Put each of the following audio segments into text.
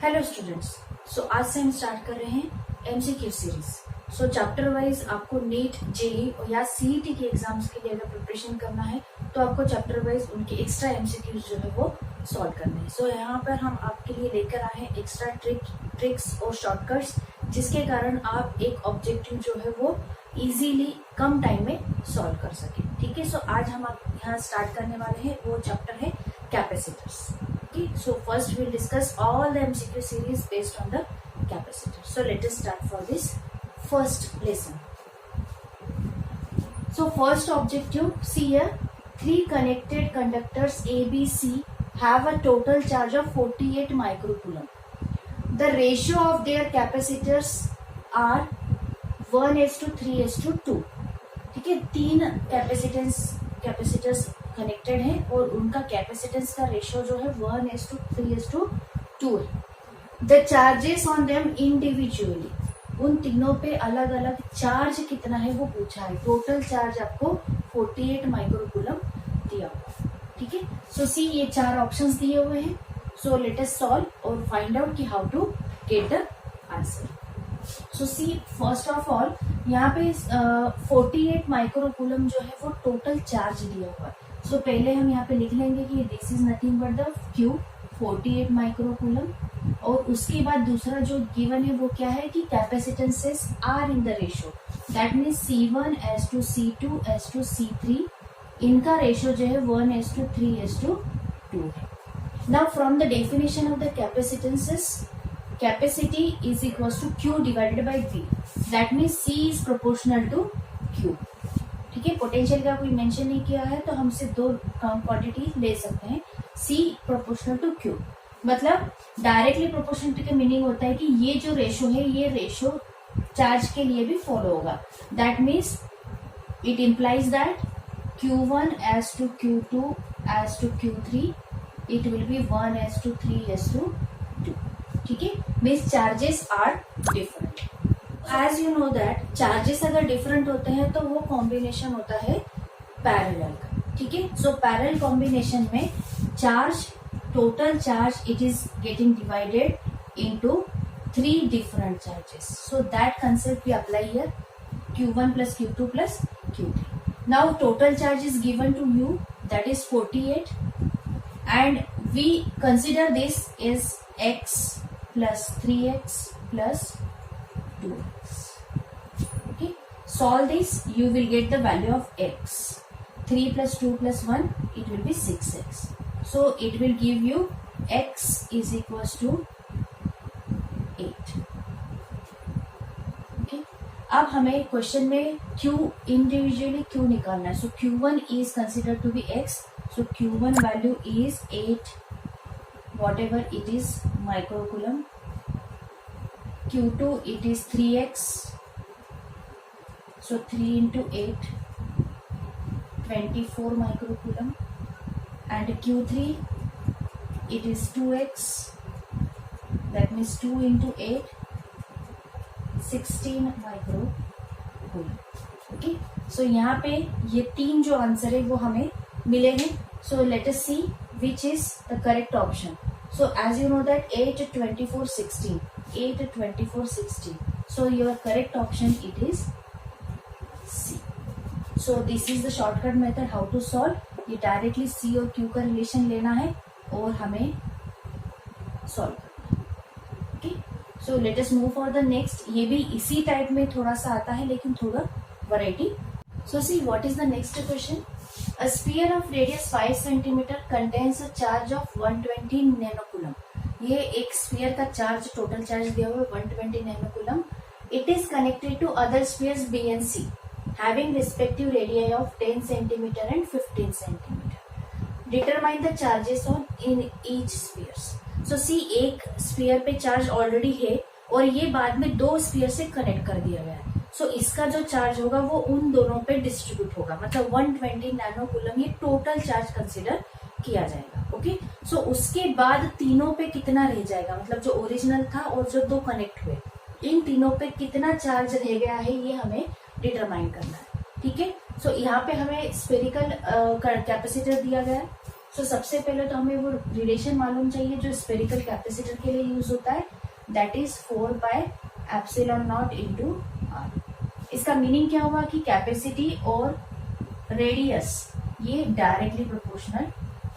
Hello students, आज से हम स्टार्ट कर रहे हैं एमसीक्यू सीरीज। चैप्टर वाइज आपको नीट जेई या सीईटी के एग्जाम्स के लिए अगर प्रिपरेशन करना है तो आपको चैप्टर वाइज उनके एक्स्ट्रा एमसीक्यूज जो है वो सॉल्व करने हैं। यहाँ पर हम आपके लिए लेकर आए हैं एक्स्ट्रा ट्रिक्स और शॉर्टकट्स, जिसके कारण आप एक ऑब्जेक्टिव जो है वो इजीली कम टाइम में सॉल्व कर सके। ठीक है, आज हम आप यहाँ स्टार्ट करने वाले हैं, वो चैप्टर है capacitors. Okay, so first we'll discuss all the MCQ series based on the capacitor. So let us start for this first lesson. So first objective, see here, 3 connected conductors A, B, C have a total charge of 48 microcoulomb. The ratio of their capacitors are 1:3:2. ठीक है, 3 capacitors connected है और उनका capacitance का ratio जो है 1:3:2 है। The charges on them individually, उन तीनों पे अलग अलग चार्ज कितना है वो पूछा है। टोटल चार्ज आपको 48 माइक्रोकूलम दिया हुआ। ठीक है, सी ये 4 ऑप्शंस दिए हुए हैं। लेट अस सॉल्व और फाइंड आउट कि how to get the answer. See first of all यहाँ पे 48 माइक्रोकूलम जो है वो टोटल चार्ज दिया हुआ है। पहले हम यहाँ पे लिख लेंगे कि this is nothing but the Q 48 microcoulomb, और उसके बाद दूसरा जो गिवन है वो क्या है कि capacitances are in the ratio, that means C1:C2:C3, इनका रेशियो जो है 1:3:2 है। Now from the definition of the capacitances, capacity is equals to Q divided by V, that means C is proportional to Q। ठीक है, potential का कोई mention नहीं किया है तो हम सिर्फ 2 क्वांटिटी ले सकते हैं, C प्रोपोर्शनल टू Q। मतलब डायरेक्टली प्रोपोर्शनल का मीनिंग होता है कि ये जो रेशो है ये रेशो चार्ज के लिए भी फॉलो होगा। That means it implies that Q1:Q2:Q3 it will be 1:3:2। ठीक है, means charges are different. As you know that charges अगर डिफरेंट होते हैं तो वो कॉम्बिनेशन होता है पैरेलल का। ठीक है, पैरेलल कॉम्बिनेशन में charge, total charge, it is getting divided into 3 different charges. That concept we apply here, Q1+Q2+Q3। Now total charge is given to you, that is 48, and we consider this is x plus 3x plus 2x. Okay, solve this, you will get the value of x. 3 plus 2 plus 1, it will be 6x. It will give you x is equals to 8. Okay, अब हमें question में q individually क्यों निकालना है। Q1 is considered to be x, Q1 value is 8 whatever it is microcoulomb, Q2 it is 3x, 3 into 8 24 microcoulomb, and Q3 it is 2x, that means 2 into 8 16 microcoulomb। Okay, यहाँ पे ये 3 जो answer है वो हमें मिले हैं। Let us see which is the correct option. As you know that 8, 24, 16, 8, 24, 16. Your correct option it is C. This is the shortcut method how to solve. ये directly C और Q का relation लेना है और हमें solve करना है। Okay, let us move for the next. ये भी इसी टाइप में थोड़ा सा आता है लेकिन थोड़ा variety. See what is the next question. A sphere of radius 5 cm contains a charge of 120 nanocoulomb. ये एक स्फीयर का चार्ज, टोटल चार्ज दिया हुआ है 120 nanocoulomb. It is connected to other spheres B and C having respective radii of 10 cm and 15 cm. Determine the charges on in each spheres. C एक sphere पे charge already है और ये बाद में 2 स्फीयर से कनेक्ट कर दिया गया है। इसका जो चार्ज होगा वो उन दोनों पे डिस्ट्रीब्यूट होगा, मतलब 120 नैनोकूलम ये टोटल चार्ज कंसिडर किया जाएगा। ओके, उसके बाद तीनों पे कितना रह जाएगा, मतलब जो ओरिजिनल था और जो 2 कनेक्ट हुए, इन तीनों पे कितना चार्ज रह गया है ये हमें डिटरमाइन करना है। ठीक है, यहाँ पे हमें स्फेरिकल कैपेसिटर दिया गया है। सो सबसे पहले तो हमें वो रिलेशन मालूम चाहिए जो स्फेरिकल कैपेसिटर के लिए यूज होता है, दैट इज 4πε0 इंटू आर। इसका मीनिंग क्या हुआ कि कैपेसिटी और रेडियस ये डायरेक्टली प्रोपोर्शनल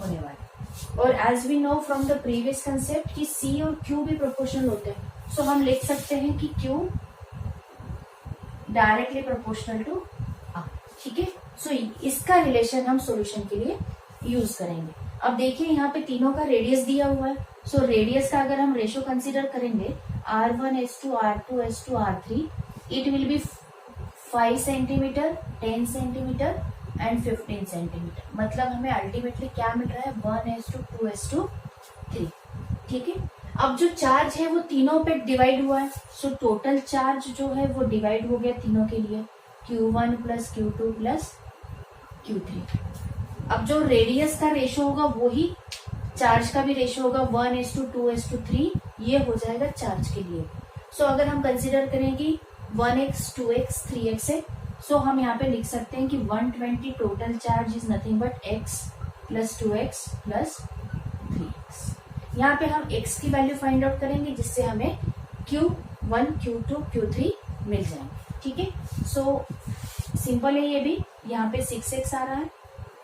होने वाले, और as we know from the previous concept कि सी और क्यू भी प्रोपोर्शनल होते हैं, सो हम लिख सकते हैं कि Q directly proportional to R. ठीक है, सो इसका रिलेशन हम सॉल्यूशन के लिए यूज करेंगे। अब देखिए यहाँ पे तीनों का रेडियस दिया हुआ है, सो रेडियस का अगर हम रेशो कंसीडर करेंगे R1:2 R2:2 R3, it will B 5 centimetre, 10 centimetre and 15 centimetre. मतलब हमें अल्टीमेटली क्या मिल रहा है 1:2:3। ठीक है, अब जो चार्ज है वो तीनों पे डिवाइड हुआ है, सो टोटल चार्ज जो है वो डिवाइड हो गया तीनों के लिए, Q1 + Q2 + Q3। अब जो रेडियस का रेशो होगा वो ही चार्ज का भी रेशो होगा 1:2:3, ये हो जाएगा चार्ज के लिए। सो अगर हम कंसिडर करें कि 1x 2x 3x है, सो हम यहाँ पे लिख सकते हैं कि 120 total charge is nothing but x + 2x + 3x। यहाँ पे हम x की वैल्यू फाइंड आउट करेंगे जिससे हमें Q1 Q2 Q3 मिल जाएंगे। ठीक है, सो सिंपल है ये भी, यहाँ पे 6x आ रहा है,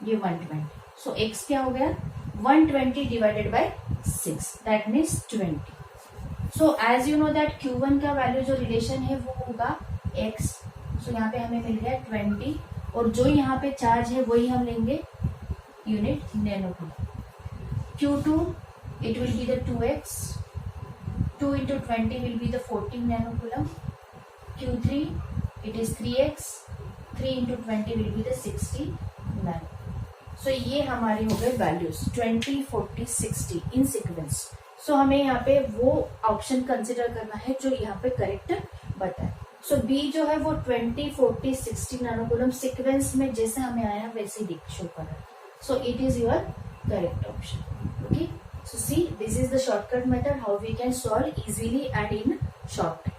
ये 120, सो x क्या हो गया 120 divided by 6, that means 20। So as you know that Q1 का वैल्यू जो रिलेशन है वो होगा x, सो यहाँ पे हमें मिल गया 20, और जो यहाँ पे चार्ज है वही हम लेंगे unit नैनोकूलम। Q2 it will be the 2x, 2 into 20 will be the 14 nanocoulomb. Q3 it is 3x, 3 into 20 will be the 60 nano. So ये हमारी हो गए वैल्यूज 20, 40, 60 इन सिक्वेंस। सो हमें यहाँ पे वो ऑप्शन कंसिडर करना है जो यहाँ पे करेक्ट बताए। सो बी जो है वो 20, 40, 60 नैनोकूलम सीक्वेंस में जैसे हमें आया वैसे ही शो कर रहा है, so it is your correct option. Okay, so see this is the shortcut method how we can solve easily and in short time.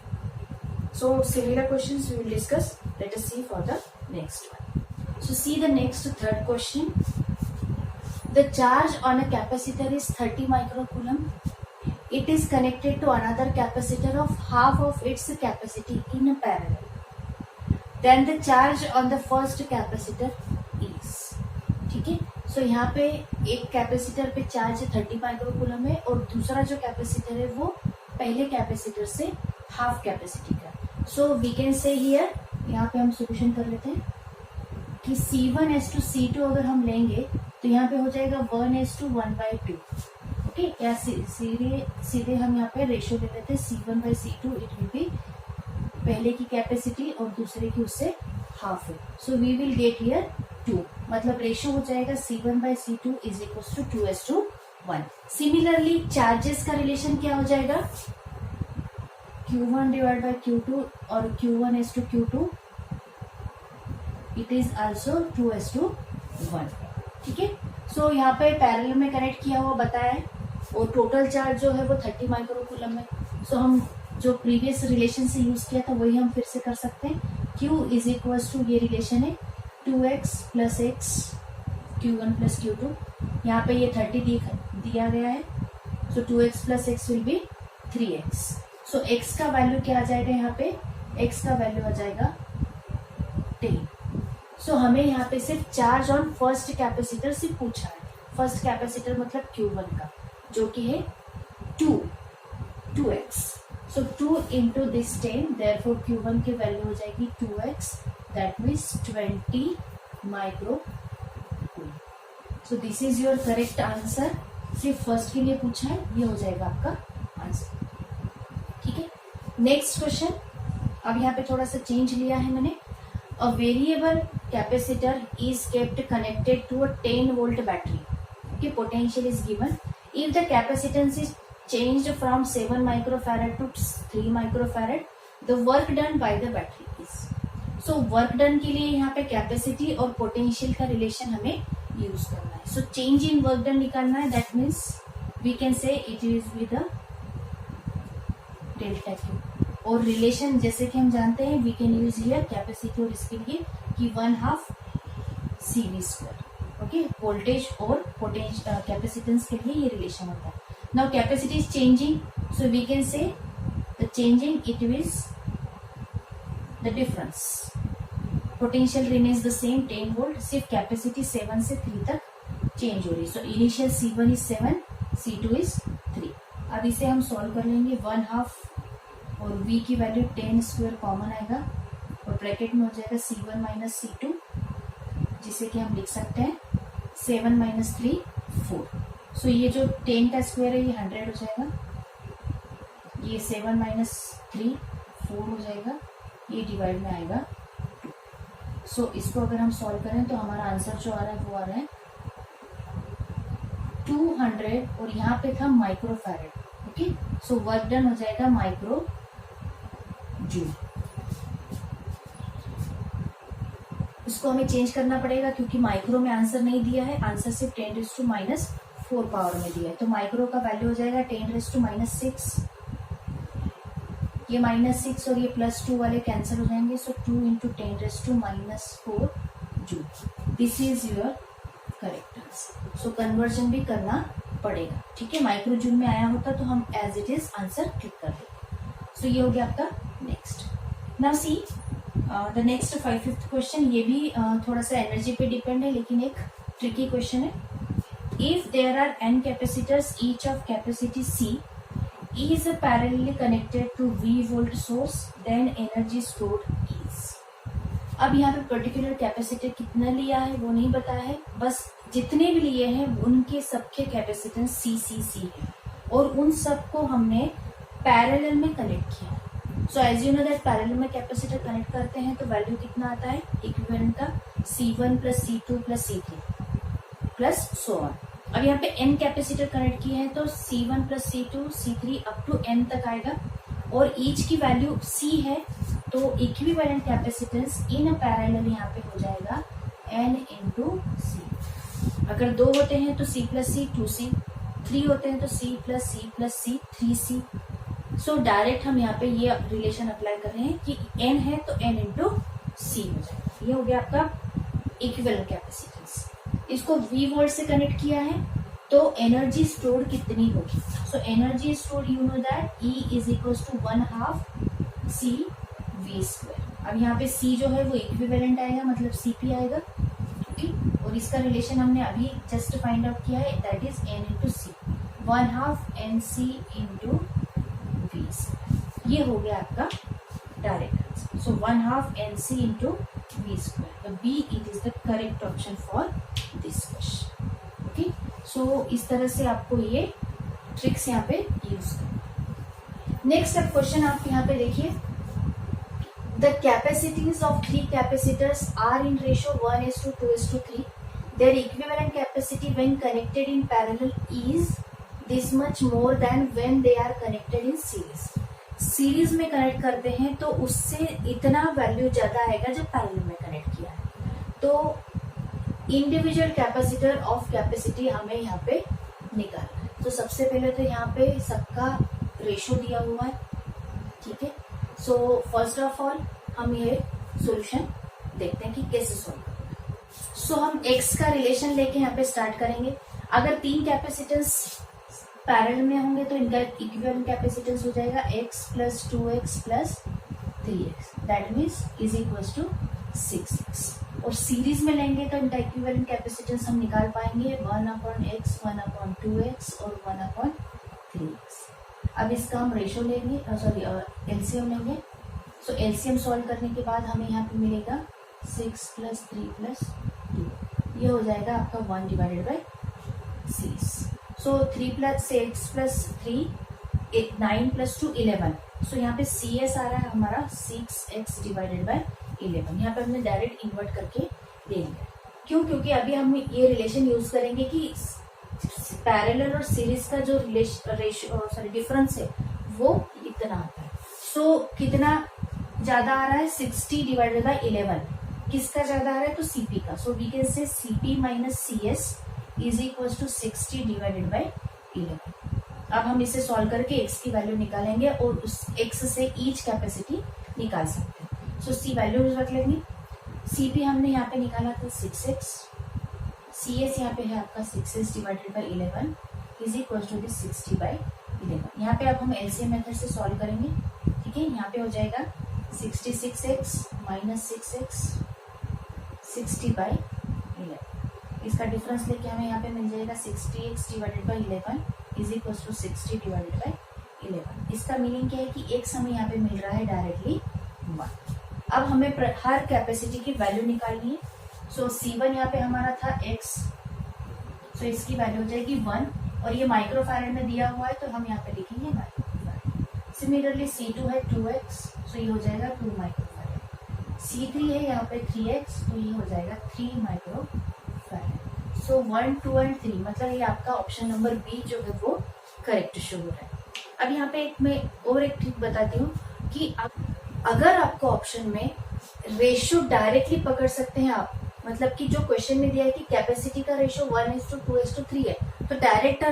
So similar questions we will discuss. Let us see for the next one. So see the next third question. The charge on a capacitor is 30 microcoulomb. It is connected to another capacitor of half of its capacity in parallel. Then the charge on the first capacitor is, ठीक है, सो यहाँ पे एक capacitor पे charge 30 microcoulomb है और दूसरा जो कैपेसिटर है वो पहले कैपेसिटर से हाफ कैपेसिटी का। So we can say here, यहाँ पे हम सोल्यूशन कर लेते हैं कि C1:C2 अगर हम लेंगे तो यहाँ पे हो जाएगा 1:1/2। ओके, या सीधे हम यहाँ पे रेशियो ले लेते हैं C1/C2, इट विल बी पहले की कैपेसिटी और दूसरे की उससे हाफ है, so we will get here 2, मतलब रेशियो हो जाएगा C1/C2 is equal to 2:1। Similarly charges का रिलेशन क्या हो जाएगा Q1 डिवाइड बाय Q2 और Q1:Q2 इट इज आल्सो 2:1। ठीक है, सो यहाँ पे पैरेलल में कनेक्ट किया हुआ बताया है और टोटल चार्ज जो है वो 30 माइक्रोकूलम है। सो हम जो प्रीवियस रिलेशन से यूज किया था वही हम फिर से कर सकते हैं। Q इज इक्वल टू, ये रिलेशन है 2x + x Q1 + Q2, यहाँ पे ये 30 दिया गया है, सो 2x + x will be 3x। So x का वैल्यू क्या आ जाएगा, यहाँ पे x का वैल्यू आ जाएगा 10। सो हमें यहाँ पे सिर्फ चार्ज ऑन फर्स्ट कैपेसिटर से पूछा है, फर्स्ट कैपेसिटर मतलब Q1 का जो कि है 2x। So 2 into this 10, therefore Q1 की वैल्यू हो जाएगी 2x, that means 20 microcoulomb. So this is your correct answer. सिर्फ फर्स्ट के लिए पूछा है, ये हो जाएगा आपका आंसर। ठीक है, नेक्स्ट क्वेश्चन। अब यहाँ पे थोड़ा सा चेंज लिया है मैंने। A variable capacitor is kept connected to a 10 volt battery. Okay, potential is given. If the capacitance is changed from 7 microfarad to 3 microfarad, the work done by the battery is. So work done के लिए यहाँ पे capacity और potential का relation हमें use करना है। So change in work done निकालना है, that means we can say it is with delta Q. और रिलेशन जैसे कि हम जानते हैं we can use here capacity और इसके लिए कि 1/2 CV²। ओके, ओके, वोल्टेज और कैपेसिटेंस के लिए ये रिलेशन होता है. Now capacity is changing, so we can say the changing it is the difference. Potential remains the same 10 volt, सिर्फ कैपेसिटी 7 से 3 तक चेंज हो रही है. So initial C1 is 7, C2 is 3. अब इसे हम सॉल्व कर लेंगे. 1/2 और V की वैल्यू 10 स्क्वायर कॉमन आएगा और ब्रैकेट में हो जाएगा C1 माइनस C2, जिसे कि हम लिख सकते हैं 7 माइनस 3 4. सो ये जो 10 का स्क्वायर है ये 100 हो जाएगा. ये 7 माइनस 3 4 हो जाएगा. ये डिवाइड में आएगा. सो इसको अगर हम सॉल्व करें तो हमारा आंसर जो आ रहा है वो आ रहा है 200 और यहाँ पे था microfarad. Okay, so work done हो जाएगा माइक्रो जूल. इसको हमें चेंज करना पड़ेगा क्योंकि माइक्रो में आंसर नहीं दिया है, आंसर सिर्फ 10⁻⁴ पावर में दिया है. तो माइक्रो का वैल्यू हो जाएगा 10⁻⁶. ये -6 और ये +2 वाले कैंसिल हो जाएंगे. सो 2 × 10⁻⁴ joule. This is your correct answer. So conversion भी करना पड़ेगा. ठीक है, माइक्रो जूल में आया होता तो हम as it is answer click कर देते. सो ये हो गया आपका next. Now see the next 5th question. ये भी थोड़ा सा एनर्जी पे डिपेंड है लेकिन एक ट्रिकी क्वेश्चन है. If there are n capacitors, each of capacity C is parallelly connected to V volt source, then energy stored is. अब यहाँ पे पर्टिकुलर कैपेसिटर कितना लिया है वो नहीं बताया है, बस जितने भी लिए हैं उनके सबके कैपेसिटेंस C है और उन सबको हमने पैरेलल में कनेक्ट किया. So as you know that parallel में कैपेसिटर कनेक्ट करते हैं तो वैल्यू कितना आता है इक्विवेलेंट का C1 + C2 + C3 plus so on. अब यहाँ पे n कैपेसिटर कनेक्ट किए हैं तो C1 + C2 C3 up to n तक आएगा और ईच की वैल्यू C है तो इक्विवेलेंट कैपेसिटेंस इन पैरेलल यहाँ पे हो जाएगा n × C. अगर 2 होते हैं तो C + C 2C, 3 होते हैं तो C + C + C 3C. So direct हम यहाँ पे ये रिलेशन अप्लाई कर रहे हैं कि n है तो n × C हो जाएगा. ये हो गया आपका इक्विवेलेंट कैपेसिटेंस. इसको V वोल्ट से कनेक्ट किया है तो एनर्जी स्टोर कितनी होगी. So energy store you know that E = 1/2 CV². अब यहाँ पे C जो है वो इक्विवेलेंट आएगा मतलब CP आएगा. ओके, और इसका रिलेशन हमने अभी जस्ट फाइंड आउट किया है, that is n × C, 1/2 NC × V². ये हो गया आपका डायरेक्ट आंसर. सो 1/2 NC × V². तो B it is the correct option for this question. Okay, so इस तरह से आपको ये ट्रिक्स यहाँ पे यूज करना. नेक्स्ट अब क्वेश्चन आप यहाँ पे देखिए. The capacities of 3 capacitors are in ratio 1:2:3. Their equivalent capacity when connected in parallel is this much more than when they are connected in series. Series में कनेक्ट करते हैं तो उससे इतना वैल्यू ज्यादा आएगा जब पैरेलल में कनेक्ट किया है. तो इंडिविजुअल कैपेसिटर ऑफ कैपेसिटी हमें यहाँ पे निकालना है. तो सबसे पहले तो यहाँ पे सबका रेशो दिया हुआ है. ठीक है, सो फर्स्ट ऑफ ऑल हम ये सॉल्यूशन देखते हैं कि कैसे सॉल्व करना है. सो हम x का रिलेशन लेके यहाँ पे स्टार्ट करेंगे. अगर 3 कैपेसिटेंस पैरेलल में होंगे तो इनका इक्विवेलेंट कैपेसिटेंस हो जाएगा x + 2x + 3x, that means is equal to 6x. और सीरीज में लेंगे तो इनका इक्विवेलेंट कैपेसिटेंस हम निकाल पाएंगे 1/x 1/2x और 1/3x. अब इसका हम रेशो लेंगे, सॉरी एलसीएम लेंगे. सो एलसीएम सॉल्व करने के बाद हमें यहाँ पे मिलेगा 6 + 3 + 2. ये हो जाएगा आपका 1/6. सो 3 + 6 + 3 9 + 2 11. सो यहाँ पे CS आ रहा है हमारा 6x / 11. यहाँ पे हमने डायरेक्ट इन्वर्ट करके देंगे. क्यों? क्योंकि अभी हम ये रिलेशन यूज करेंगे कि पैरेलल और सीरीज का जो डिफरेंस है वो इतना आता है. सो कितना ज्यादा आ रहा है 60 / 11. किसका ज्यादा आ रहा है तो CP का. So we can say CP - CS is equal to 60 / 11. अब हम इसे सॉल्व करके x की वैल्यू निकालेंगे और उस x से ईच कैपेसिटी निकाल सकते हैं. सो C वैल्यूज रख लेंगे. CP हमने यहाँ पे निकाला था 6x, CS यहाँ पे है आपका 6s divided by 11 is equal to this 60/11। यहाँ पे अब हम LCM मेथड से सॉल्व करेंगे, ठीक है। यहाँ पे हो जाएगा 66x माइनस 6x 60/11। इसका डिफरेंस लेके हमें यहाँ पे मिल जाएगा 60x divided by 11 is equal to 60 divided by 11। इसका मीनिंग क्या है कि x हमें यहाँ पे मिल रहा है डायरेक्टली 1। अब हमें हर कैपेसिटी की वैल्यू निकालनी है। सो C1 यहाँ पे हमारा था x, सो इसकी वैल्यू हो जाएगी 1 और ये माइक्रोफैरेड में दिया हुआ है तो हम यहाँ पे लिखेंगे माइक्रोफैरेड। सिमिलरली C2 है 2x, सो ये हो जाएगा 2 माइक्रोफैरेड। C3 है यहाँ पे 3x, तो ये हो जाएगा 3 माइक्रोफैरेड। सो 1, 2 एंड 3 मतलब ये आपका ऑप्शन नंबर बी जो है वो करेक्ट शो हो रहा है। अब यहाँ पे मैं और एक ट्रिक बताती हूँ कि अगर आपको ऑप्शन में रेशियो डायरेक्टली पकड़ सकते हैं आप, मतलब कि जो क्वेश्चन में दिया है कि कैपेसिटी का रेशियो 1:2:3 है, तो डायरेक्ट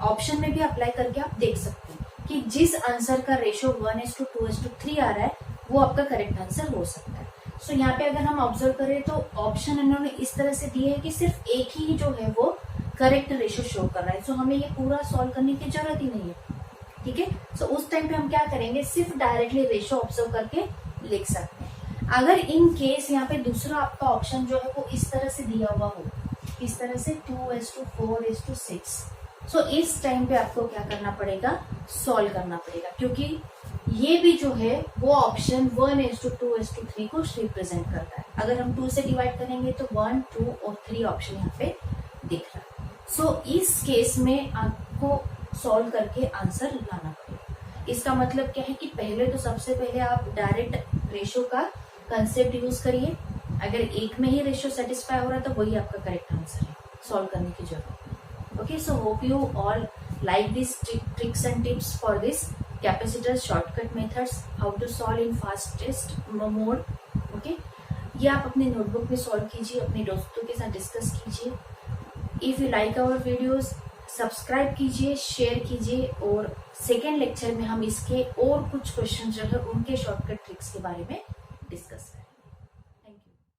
ऑप्शन में भी अप्लाई करके आप देख सकते हैं कि जिस आंसर का रेशियो 1:2:3 आ रहा है वो आपका करेक्ट आंसर हो सकता है। सो यहाँ पे अगर हम ऑब्जर्व करें तो ऑप्शन इन्होंने इस तरह से दिए है कि सिर्फ एक ही जो है वो करेक्ट रेशियो शो कर रहा है। सो हमें ये पूरा सॉल्व करने की जरूरत ही नहीं है, ठीक है। सो उस टाइम पे हम क्या करेंगे, सिर्फ डायरेक्टली रेशियो ऑब्जर्व करके लिख सकते हैं। अगर इन केस यहाँ पे दूसरा आपका ऑप्शन जो है वो इस तरह से दिया हुआ हो, इस तरह से 2:4:6, सो इस टाइम पे आपको क्या करना पड़ेगा, सॉल्व करना पड़ेगा, क्योंकि ये भी जो है वो ऑप्शन 1:2:3 को रिप्रेजेंट करता है। अगर हम 2 से डिवाइड करेंगे तो 1, 2 और 3 ऑप्शन यहाँ पे दिख रहा है। सो इस केस में आपको सॉल्व करके आंसर लाना पड़ेगा। इसका मतलब क्या है कि पहले तो सबसे पहले आप डायरेक्ट रेशियो का कंसेप्ट यूज करिए। अगर एक में ही रेशियो सेटिस्फाई हो रहा है तो वही आपका करेक्ट आंसर है, सॉल्व करने की जरूरत है। Okay, so hope you all like these tricks and tips for this capacitor shortcut methods, how to solve in fastest mode. Okay, ये आप अपने नोटबुक में सॉल्व कीजिए, अपने दोस्तों के साथ डिस्कस कीजिए। If you like our videos subscribe कीजिए, शेयर कीजिए, और सेकेंड लेक्चर में हम इसके और कुछ क्वेश्चन जो है उनके शॉर्टकट ट्रिक्स के बारे में डिस्कस करें।